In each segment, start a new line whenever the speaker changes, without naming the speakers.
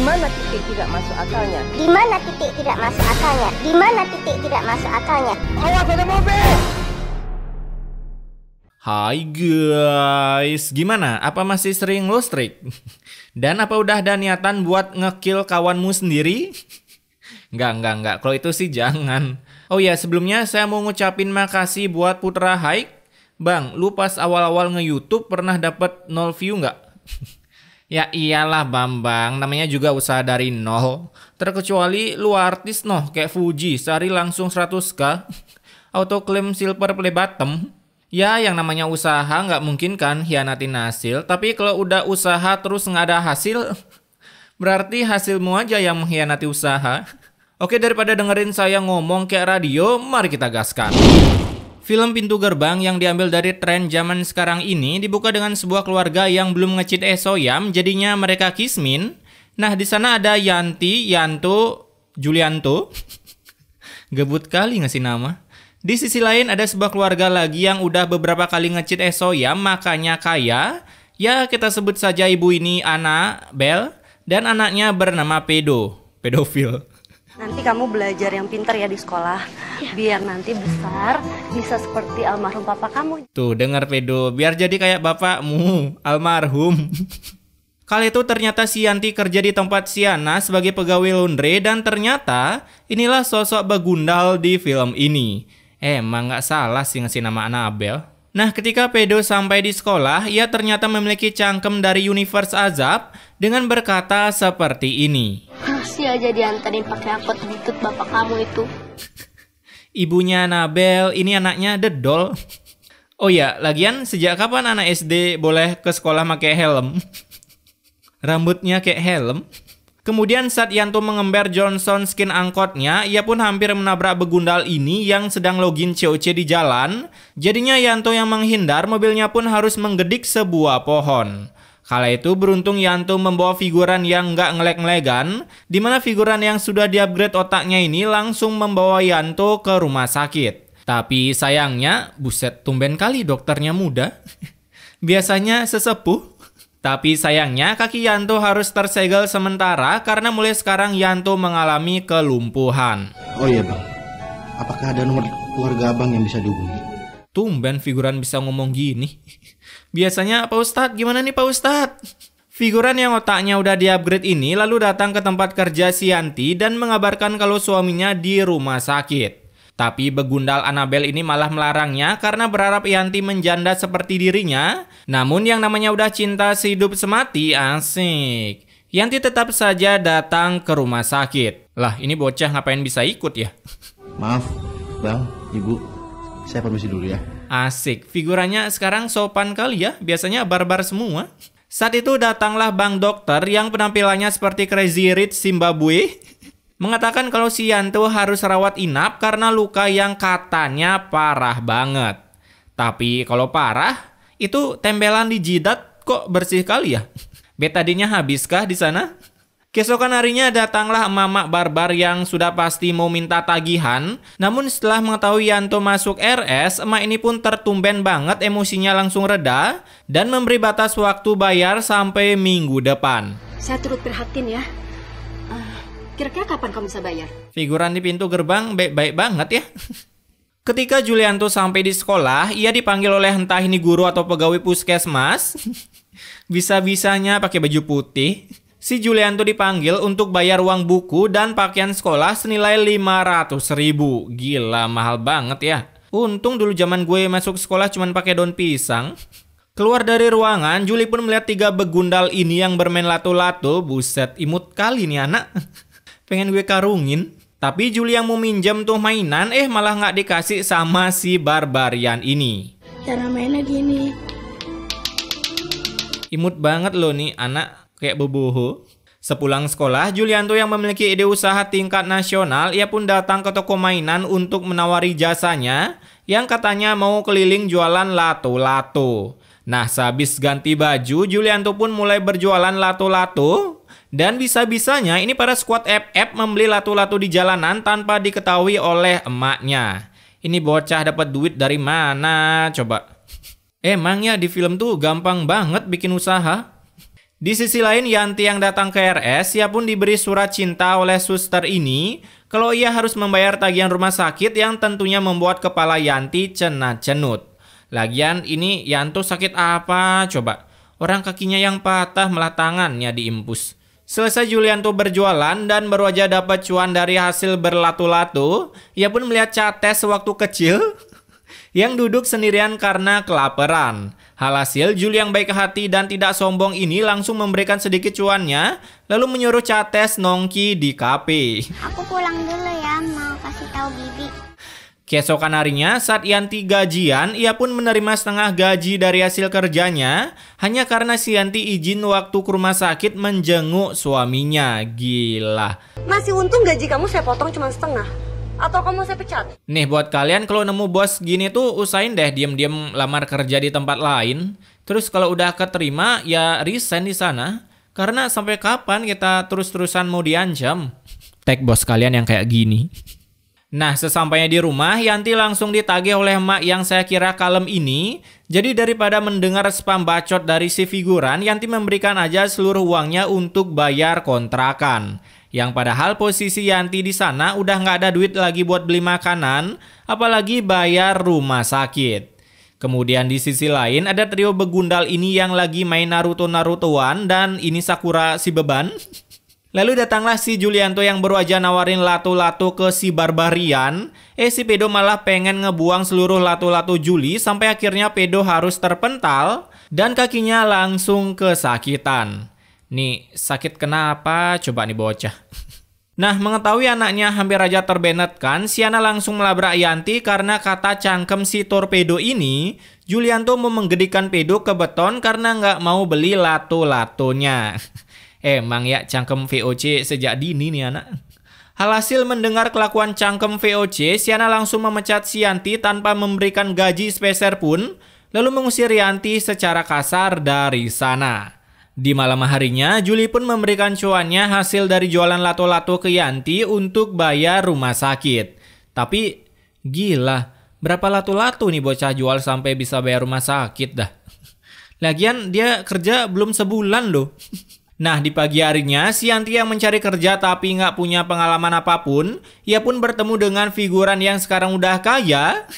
mana titik tidak masuk akalnya?
Di mana titik tidak masuk akalnya? Di mana titik tidak masuk akalnya?
Awas ada mobil!
Hai guys, gimana? Apa masih sering lost streak? Dan apa udah ada niatan buat ngekill kawanmu sendiri? Enggak. Kalau itu sih jangan. Oh ya, sebelumnya saya mau ngucapin makasih buat Putra Haik. Bang, lu pas awal-awal nge-YouTube pernah dapat 0 view nggak? Ya iyalah Bambang, namanya juga usaha dari nol. Terkecuali lu artis noh kayak Fuji, sehari langsung 100k. Auto claim silver play bottom. Ya yang namanya usaha nggak mungkin kan hianatin hasil. Tapi kalau udah usaha terus nggak ada hasil, berarti hasilmu aja yang mengkhianati usaha. Oke, daripada dengerin saya ngomong kayak radio, mari kita gaskan. Film Pintu Gerbang yang diambil dari tren zaman sekarang ini dibuka dengan sebuah keluarga yang belum nge-cheat Esoyam, jadinya mereka kismin. Nah, di sana ada Yanti, Yanto, Julianto. Gebut kali ngasih nama. Di sisi lain ada sebuah keluarga lagi yang udah beberapa kali nge-cheat Esoyam, makanya kaya. Ya, kita sebut saja ibu ini Ana, Bel, dan anaknya bernama pedofil.
Nanti kamu belajar yang pintar ya di sekolah, biar nanti besar bisa seperti almarhum papa kamu.
Tuh, dengar pedo, biar jadi kayak bapakmu, almarhum. Kali itu ternyata si Yanti kerja di tempat Siana sebagai pegawai laundry dan ternyata inilah sosok begundal di film ini. Emang nggak salah sih ngasih nama Annabelle. Nah, ketika pedo sampai di sekolah, ia ternyata memiliki cangkem dari universe azab dengan berkata seperti ini.
Masih aja diantarin pakai angkot butut bapak kamu itu.
Ibunya Annabelle, ini anaknya The Doll. Oh ya, lagian sejak kapan anak SD boleh ke sekolah pakai helm? Rambutnya kayak helm. Kemudian saat Yanto mengember Johnson skin angkotnya, ia pun hampir menabrak begundal ini yang sedang login COC di jalan. Jadinya Yanto yang menghindar, mobilnya pun harus menggedik sebuah pohon. Kala itu beruntung Yanto membawa figuran yang nggak ngeleg-ngelegan, di mana figuran yang sudah di-upgrade otaknya ini langsung membawa Yanto ke rumah sakit. Tapi sayangnya, buset tumben kali dokternya muda. Biasanya sesepuh. Tapi sayangnya kaki Yanto harus tersegel sementara karena mulai sekarang Yanto mengalami kelumpuhan.
Oh iya bang, apakah ada nomor keluarga abang yang bisa dihubungi?
Tumben figuran bisa ngomong gini. Biasanya Pak Ustadz, gimana nih Pak Ustadz? Figuran yang otaknya udah di-upgrade ini lalu datang ke tempat kerja si Yanti dan mengabarkan kalau suaminya di rumah sakit. Tapi begundal Annabelle ini malah melarangnya karena berharap Yanti menjanda seperti dirinya. Namun yang namanya udah cinta sehidup semati, asik. Yanti tetap saja datang ke rumah sakit. Lah, ini bocah ngapain bisa ikut ya?
Maaf, bang, ibu, saya permisi dulu ya.
Asik, figurannya sekarang sopan kali ya, biasanya barbar semua. Saat itu datanglah bang dokter yang penampilannya seperti Crazy Rich Zimbabwe. Mengatakan kalau si Yanto harus rawat inap karena luka yang katanya parah banget. Tapi kalau parah, itu tempelan di jidat kok bersih kali ya? Betadinnya habiskah di sana? Keesokan harinya datanglah emak-emak barbar yang sudah pasti mau minta tagihan. Namun setelah mengetahui Yanto masuk RS, emak ini pun tertumben banget, emosinya langsung reda dan memberi batas waktu bayar sampai minggu depan.
Saya turut prihatin ya. Kira-kira kapan kamu bisa bayar?
Figuran di pintu gerbang baik-baik banget ya. Ketika Julianto sampai di sekolah, ia dipanggil oleh entah ini guru atau pegawai puskesmas. Bisa-bisanya pakai baju putih. Si Julianto dipanggil untuk bayar uang buku dan pakaian sekolah senilai 500.000. Gila, mahal banget ya. Untung dulu zaman gue masuk sekolah cuma pakai daun pisang. Keluar dari ruangan, Juli pun melihat 3 begundal ini yang bermain lato-lato. Buset, imut kali nih anak. Pengen gue karungin. Tapi Juli yang mau minjem tuh mainan, malah nggak dikasih sama si barbarian ini.
Cara mainnya gini.
Imut banget loh nih anak, kayak boboho. Sepulang sekolah, Julianto yang memiliki ide usaha tingkat nasional, ia pun datang ke toko mainan untuk menawari jasanya yang katanya mau keliling jualan lato-lato. Nah, sehabis ganti baju, Julianto pun mulai berjualan lato-lato. Dan bisa-bisanya ini para squad FF membeli lato-lato di jalanan tanpa diketahui oleh emaknya. Ini bocah dapat duit dari mana coba? Emang ya di film tuh gampang banget bikin usaha. Di sisi lain, Yanti yang datang ke RS, ia pun diberi surat cinta oleh suster ini kalau ia harus membayar tagihan rumah sakit yang tentunya membuat kepala Yanti cenat-cenut. Lagian ini Yanto sakit apa coba? Orang kakinya yang patah malah tangannya diimpus. Selesai Julianto berjualan dan baru aja dapat cuan dari hasil berlato-lato, ia pun melihat Cates sewaktu kecil yang duduk sendirian karena kelaparan. Alhasil, Juli yang baik hati dan tidak sombong ini langsung memberikan sedikit cuannya, lalu menyuruh Cates nongki di kafe.
Aku pulang dulu ya, mau kasih tahu Bibi.
Keesokan harinya, saat Yanti gajian, ia pun menerima setengah gaji dari hasil kerjanya, hanya karena si Yanti izin waktu ke rumah sakit menjenguk suaminya. Gila.
Masih untung gaji kamu saya potong cuma setengah. Atau kamu saya pecat?
Nih buat kalian kalau nemu bos gini tuh usahain deh diam-diam lamar kerja di tempat lain. Terus kalau udah keterima ya resign di sana. Karena sampai kapan kita terus-terusan mau diancam? Tag bos kalian yang kayak gini. Nah sesampainya di rumah Yanti langsung ditagih oleh emak yang saya kira kalem ini. Jadi daripada mendengar spam bacot dari si figuran, Yanti memberikan aja seluruh uangnya untuk bayar kontrakan. Yang padahal posisi Yanti di sana udah nggak ada duit lagi buat beli makanan, apalagi bayar rumah sakit. Kemudian di sisi lain ada trio begundal ini yang lagi main Naruto-Narutoan dan ini Sakura si beban. Lalu datanglah si Julianto yang baru aja nawarin lato-lato ke si Barbarian. Si Pedo malah pengen ngebuang seluruh lato-lato Juli sampai akhirnya Pedo harus terpental dan kakinya langsung kesakitan. Nih, sakit kenapa? Coba nih bocah. Nah, mengetahui anaknya hampir aja terbenetkan, Siana langsung melabrak Yanti karena kata cangkem si torpedo ini, Julianto mau menggedikan Pedo ke beton karena nggak mau beli lato-latonya. Emang ya cangkem VOC sejak dini nih anak. Alhasil mendengar kelakuan cangkem VOC, Siana langsung memecat si Yanti tanpa memberikan gaji sepeser pun, lalu mengusir Yanti secara kasar dari sana. Di malam harinya, Juli pun memberikan cuannya hasil dari jualan lato-lato ke Yanti untuk bayar rumah sakit. Tapi, gila, berapa lato-lato nih bocah jual sampai bisa bayar rumah sakit dah. Lagian dia kerja belum sebulan loh. Nah, di pagi harinya, si Yanti yang mencari kerja tapi nggak punya pengalaman apapun, ia pun bertemu dengan figuran yang sekarang udah kaya.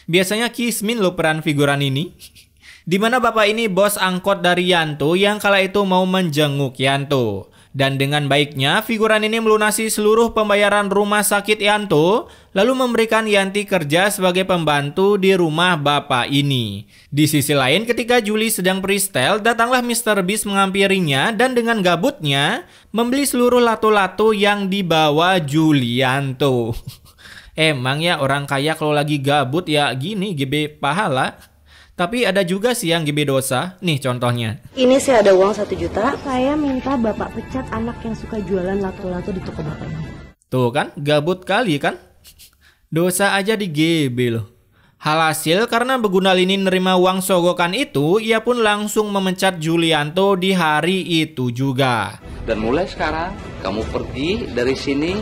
Biasanya Kismin loh peran figuran ini. Di mana bapak ini bos angkot dari Yanto yang kala itu mau menjenguk Yanto. Dan dengan baiknya, figuran ini melunasi seluruh pembayaran rumah sakit Yanto, lalu memberikan Yanti kerja sebagai pembantu di rumah bapak ini. Di sisi lain, ketika Juli sedang freestyle, datanglah Mr. Beast menghampirinya dan dengan gabutnya, membeli seluruh lato-lato yang dibawa Julianto. Emang ya orang kaya kalau lagi gabut ya gini, GB pahala. Tapi ada juga sih yang GB dosa. Nih contohnya.
Ini saya ada uang 1 juta. Saya minta bapak pecat anak yang suka jualan lato-lato di toko bapak ini.
Tuh kan, gabut kali kan? Dosa aja di GB loh. Alhasil karena begundal ini nerima uang sogokan itu, ia pun langsung memecat Julianto di hari itu juga.
Dan mulai sekarang kamu pergi dari sini.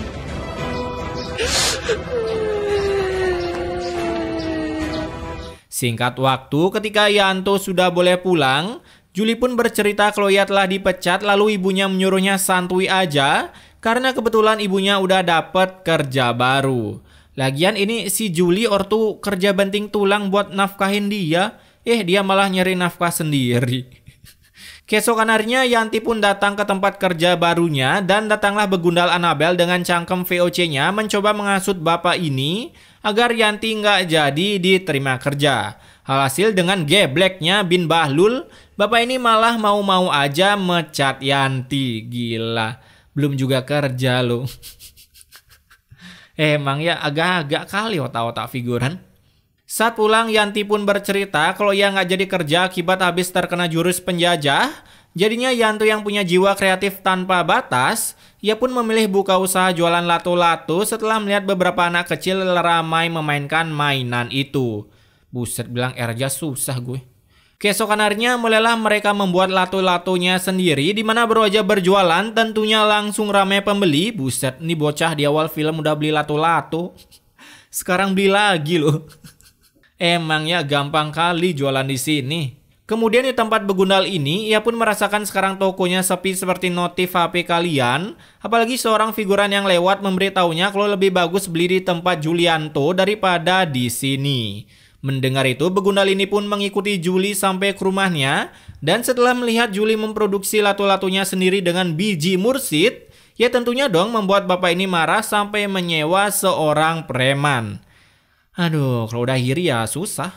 Singkat waktu, ketika Yanto sudah boleh pulang, Juli pun bercerita kalau ia telah dipecat lalu ibunya menyuruhnya santuy aja karena kebetulan ibunya udah dapet kerja baru. Lagian ini si Juli ortu kerja banting tulang buat nafkahin dia, dia malah nyari nafkah sendiri. Keesokan harinya Yanti pun datang ke tempat kerja barunya dan datanglah begundal Annabel dengan cangkem VOC-nya mencoba menghasut bapak ini agar Yanti nggak jadi diterima kerja. Alhasil dengan gebleknya Bin Bahlul, bapak ini malah mau-mau aja mecat Yanti. Gila, belum juga kerja loh. Emang ya agak-agak kali otak-otak figuran. Saat pulang, Yanti pun bercerita kalau ia nggak jadi kerja akibat habis terkena jurus penjajah. Jadinya Yanto yang punya jiwa kreatif tanpa batas, ia pun memilih buka usaha jualan lato-lato setelah melihat beberapa anak kecil ramai memainkan mainan itu. Buset, bilang Erja susah gue. Keesokan harinya mulailah mereka membuat lato-latonya sendiri, di mana baru aja berjualan tentunya langsung ramai pembeli. Buset, nih bocah di awal film udah beli lato-lato. Sekarang beli lagi loh. Emangnya gampang kali jualan di sini. Kemudian di tempat begundal ini, ia pun merasakan sekarang tokonya sepi seperti notif HP kalian. Apalagi seorang figuran yang lewat memberitahunya kalau lebih bagus beli di tempat Julianto daripada di sini. Mendengar itu, begundal ini pun mengikuti Juli sampai ke rumahnya. Dan setelah melihat Juli memproduksi lato-latonya sendiri dengan biji mursid, ya tentunya dong membuat bapak ini marah sampai menyewa seorang preman. Aduh, kalau udah iri ya susah.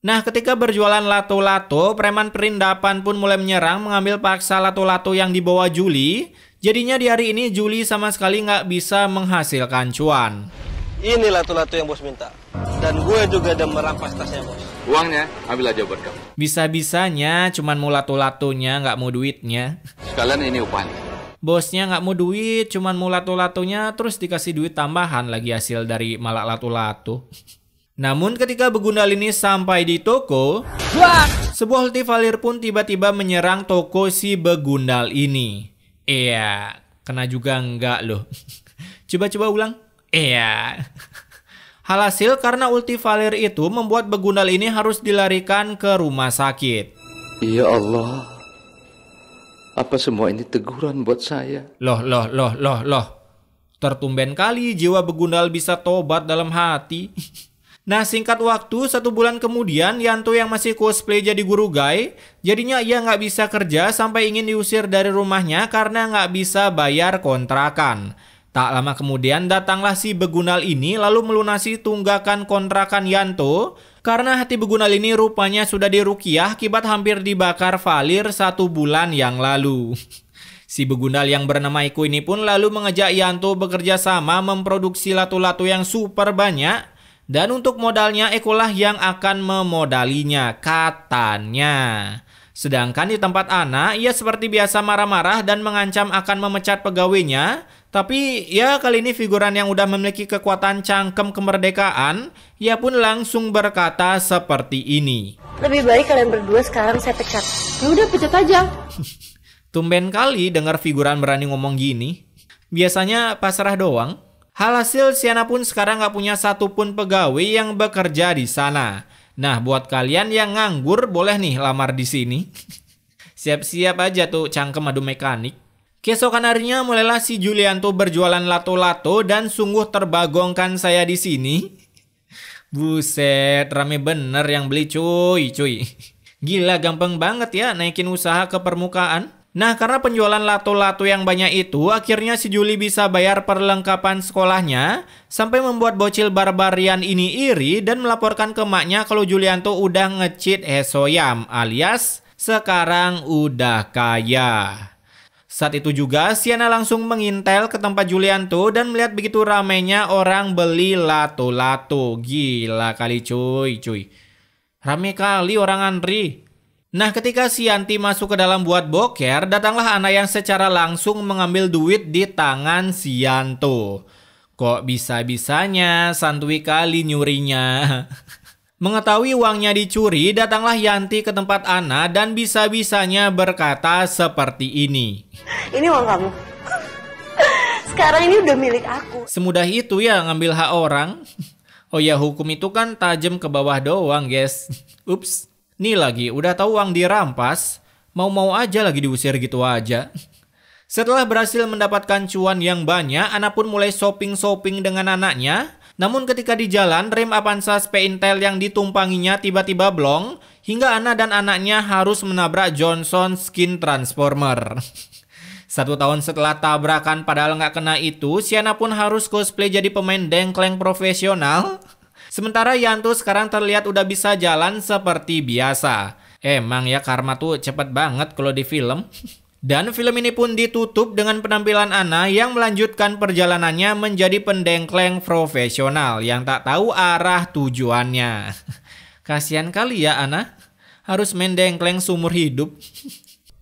Nah, ketika berjualan lato-lato, preman perindapan pun mulai menyerang mengambil paksa lato-lato yang dibawa Juli. Jadinya di hari ini Juli sama sekali nggak bisa menghasilkan cuan.
Ini lato-lato yang bos minta. Dan gue juga udah merampas tasnya bos.
Uangnya ambil aja buat kamu.
Bisa-bisanya cuman mau lato-latonya, nggak mau duitnya.
Sekalian ini upahnya.
Bosnya nggak mau duit, cuman mau lato-latonya, terus dikasih duit tambahan lagi hasil dari malak lato-lato. Namun ketika begundal ini sampai di toko, sebuah Hultivalir pun tiba-tiba menyerang toko si begundal ini. Iya, kena juga enggak loh. Coba-coba ulang. Iya. Alhasil karena Hultivalir itu membuat begundal ini harus dilarikan ke rumah sakit.
Ya Allah, apa semua ini teguran buat saya?
Loh. Tertumben kali jiwa begundal bisa tobat dalam hati. Nah, singkat waktu, 1 bulan kemudian, Yanto yang masih cosplay jadi guru Gai, jadinya ia nggak bisa kerja sampai ingin diusir dari rumahnya karena nggak bisa bayar kontrakan. Tak lama kemudian datanglah si begundal ini lalu melunasi tunggakan kontrakan Yanto, karena hati begundal ini rupanya sudah diruqyah akibat hampir dibakar Valir 1 bulan yang lalu. Si begundal yang bernama Eko ini pun lalu mengajak Yanto bekerja sama memproduksi lato-lato yang super banyak. Dan untuk modalnya Eko lah yang akan memodalinya, katanya. Sedangkan di tempat Ana, ia seperti biasa marah-marah dan mengancam akan memecat pegawainya. Tapi ya kali ini figuran yang udah memiliki kekuatan cangkem kemerdekaan, ia pun langsung berkata seperti ini.
Lebih baik kalian berdua sekarang saya pecat.
Ya udah pecat aja.
Tumben kali dengar figuran berani ngomong gini. Biasanya pasrah doang. Hasil Siana pun sekarang gak punya satupun pegawai yang bekerja di sana. Nah, buat kalian yang nganggur boleh nih lamar di sini. Siap-siap aja tuh cangkem adu mekanik. Keesokan harinya mulailah si Julianto berjualan lato-lato dan sungguh terbagongkan saya di sini. Buset, rame bener yang beli cuy. Gila, gampang banget ya naikin usaha ke permukaan. Nah, karena penjualan lato-lato yang banyak itu, akhirnya si Juli bisa bayar perlengkapan sekolahnya, sampai membuat bocil barbarian ini iri dan melaporkan ke maknya kalau Julianto udah nge-cheat Hesoyam, alias sekarang udah kaya. Saat itu juga, Siana langsung mengintel ke tempat Julianto dan melihat begitu ramainya orang beli lato-lato. Gila kali cuy. Rame kali orang antri. Nah, ketika si Yanti masuk ke dalam buat boker, datanglah Ana yang secara langsung mengambil duit di tangan si Yanto. Kok bisa-bisanya santuy kali nyurinya. Mengetahui uangnya dicuri, datanglah Yanti ke tempat Ana dan bisa-bisanya berkata seperti ini.
Ini uang kamu. Sekarang ini udah milik aku.
Semudah itu ya ngambil hak orang. Oh ya, hukum itu kan tajam ke bawah doang, guys. Ups. Nih lagi, udah tahu uang dirampas, mau-mau aja lagi diusir gitu aja. Setelah berhasil mendapatkan cuan yang banyak, Ana pun mulai shopping-shopping dengan anaknya. Namun ketika di jalan, rem Avanza Speintel yang ditumpanginya tiba-tiba blong, hingga Ana dan anaknya harus menabrak Johnson Skin Transformer. 1 tahun setelah tabrakan padahal nggak kena itu, Siana pun harus cosplay jadi pemain dengkleng profesional. Sementara Yanto sekarang terlihat udah bisa jalan seperti biasa. Emang ya karma tuh cepet banget kalau di film. Dan film ini pun ditutup dengan penampilan Ana yang melanjutkan perjalanannya menjadi pendengkleng profesional yang tak tahu arah tujuannya. Kasian kali ya Ana, harus main dengkleng seumur hidup.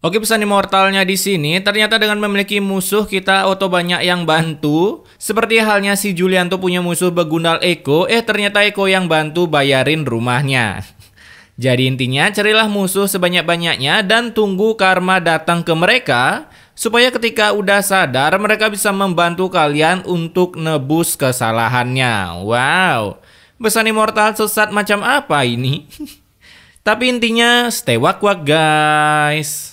Oke, pesan immortalnya di sini, ternyata dengan memiliki musuh kita auto banyak yang bantu. Seperti halnya si Julianto punya musuh begundal Eko, ternyata Eko yang bantu bayarin rumahnya. Jadi intinya carilah musuh sebanyak-banyaknya dan tunggu karma datang ke mereka, supaya ketika udah sadar mereka bisa membantu kalian untuk nebus kesalahannya. Wow, pesan immortal sesat macam apa ini? Tapi intinya stay wak-wak guys.